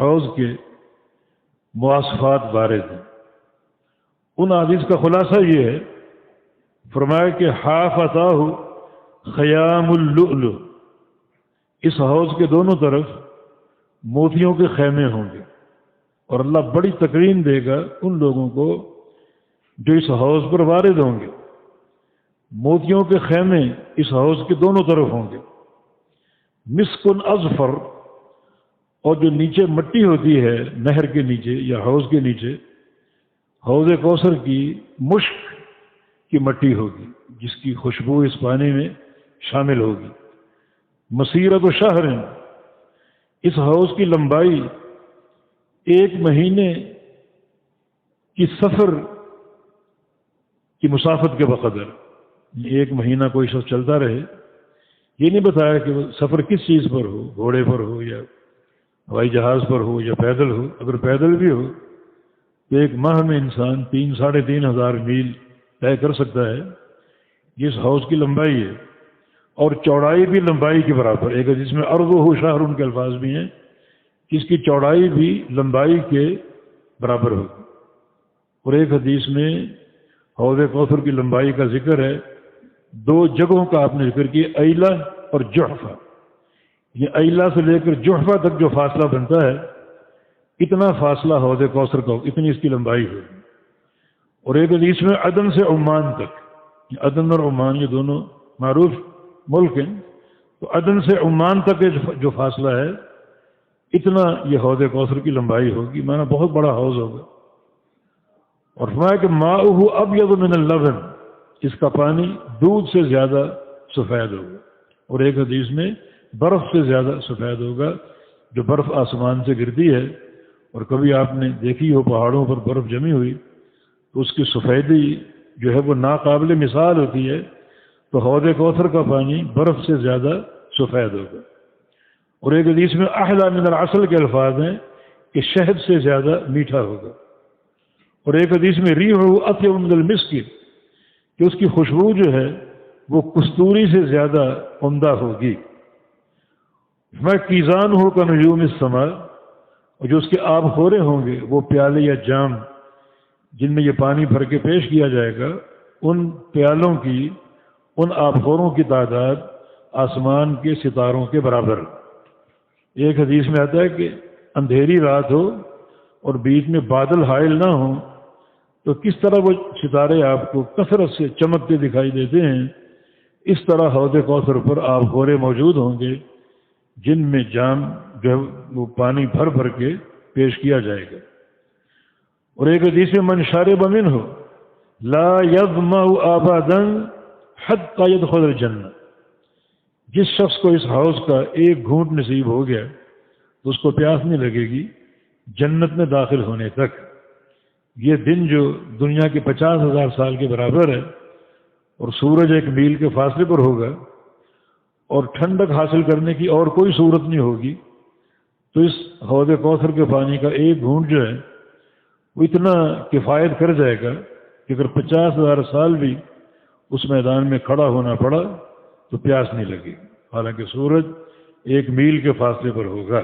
حوض کے مواصفات وارد ہیں۔ ان حدیث کا خلاصہ یہ ہے، فرمایا کہ حافتاہ خیام اللؤلؤ، اس حوض کے دونوں طرف موتیوں کے خیمے ہوں گے، اور اللہ بڑی تکریم دے گا ان لوگوں کو جو اس حوض پر وارد ہوں گے۔ موتیوں کے خیمے اس حوض کے دونوں طرف ہوں گے، مسک اظفر، اور جو نیچے مٹی ہوتی ہے نہر کے نیچے یا حوض کے نیچے، حوض کوثر کی مشک کی مٹی ہوگی جس کی خوشبو اس پانی میں شامل ہوگی۔ مسیرت شہر، اس حوض کی لمبائی 1 مہینے کی سفر کی مسافت کے بقدر، 1 مہینہ کوئی شخص چلتا رہے، یہ نہیں بتایا کہ وہ سفر کس چیز پر ہو، گھوڑے پر ہو یا ہوائی جہاز پر ہو یا پیدل ہو۔ اگر پیدل بھی ہو تو 1 ماہ میں انسان 3-3.5 ہزار میل طے کر سکتا ہے۔ یہ اس حوض کی لمبائی ہے، اور چوڑائی بھی لمبائی کے برابر۔ ایک حدیث میں عرضہ شہر کے الفاظ بھی ہیں کہ اس کی چوڑائی بھی لمبائی کے برابر ہوگی۔ اور ایک حدیث میں حوض کوثر کی لمبائی کا ذکر ہے، 2 جگہوں کا آپ نے ذکر کیا، ایلہ اور جحفہ۔ یہ ایلہ سے لے کر جحفہ تک جو فاصلہ بنتا ہے، اتنا فاصلہ حوض کوثر کا، اتنی اس کی لمبائی ہوگی۔ اور ایک حدیث میں عدن سے عمان تک، عدن اور عمان یہ دونوں معروف ملک ہیں، تو عدن سے عمان تک جو فاصلہ ہے، اتنا یہ حوض کوثر کی لمبائی ہوگی، مانا بہت بڑا حوض ہوگا۔ اور فرمایا کہ ماؤہ ابیض من اللبن، اس کا پانی دودھ سے زیادہ سفید ہوگا۔ اور ایک حدیث میں برف سے زیادہ سفید ہوگا، جو برف آسمان سے گرتی ہے، اور کبھی آپ نے دیکھی ہو پہاڑوں پر برف جمی ہوئی تو اس کی سفیدی جو ہے وہ ناقابل مثال ہوتی ہے، تو حوض کوثر کا پانی برف سے زیادہ سفید ہوگا۔ اور ایک حدیث میں احلی من العسل کے الفاظ ہیں کہ شہد سے زیادہ میٹھا ہوگا۔ اور ایک حدیث میں ریحہ اطیب من المسک، کہ اس کی خوشبو جو ہے وہ کستوری سے زیادہ عمدہ ہوگی۔ میں کیزان ہو کا نجوم السماء، اور جو اس کے آب خورے ہوں گے وہ پیالے یا جام جن میں یہ پانی بھر کے پیش کیا جائے گا، ان پیالوں کی، ان آب خوروں کی تعداد آسمان کے ستاروں کے برابر۔ ایک حدیث میں آتا ہے کہ اندھیری رات ہو اور بیچ میں بادل حائل نہ ہوں تو کس طرح وہ ستارے آپ کو کثرت سے چمکتے دکھائی دیتے ہیں، اس طرح حوض کوثر پر آب خورے موجود ہوں گے جن میں جام جو ہے وہ پانی بھر بھر کے پیش کیا جائے گا۔ اور ایک حدیث میں من شرب منہ لا یظمأ ابدا حتی یدخل الجنہ، جس شخص کو اس حوض کا 1 گھونٹ نصیب ہو گیا تو اس کو پیاس نہیں لگے گی جنت میں داخل ہونے تک۔ یہ دن جو دنیا کے 50,000 سال کے برابر ہے، اور سورج 1 میل کے فاصلے پر ہوگا، اور ٹھنڈک حاصل کرنے کی اور کوئی صورت نہیں ہوگی، تو اس حوض کوثر کے پانی کا 1 گھونٹ جو ہے وہ اتنا کفایت کر جائے گا کہ اگر 50,000 سال بھی اس میدان میں کھڑا ہونا پڑا تو پیاس نہیں لگے، حالانکہ سورج 1 میل کے فاصلے پر ہوگا۔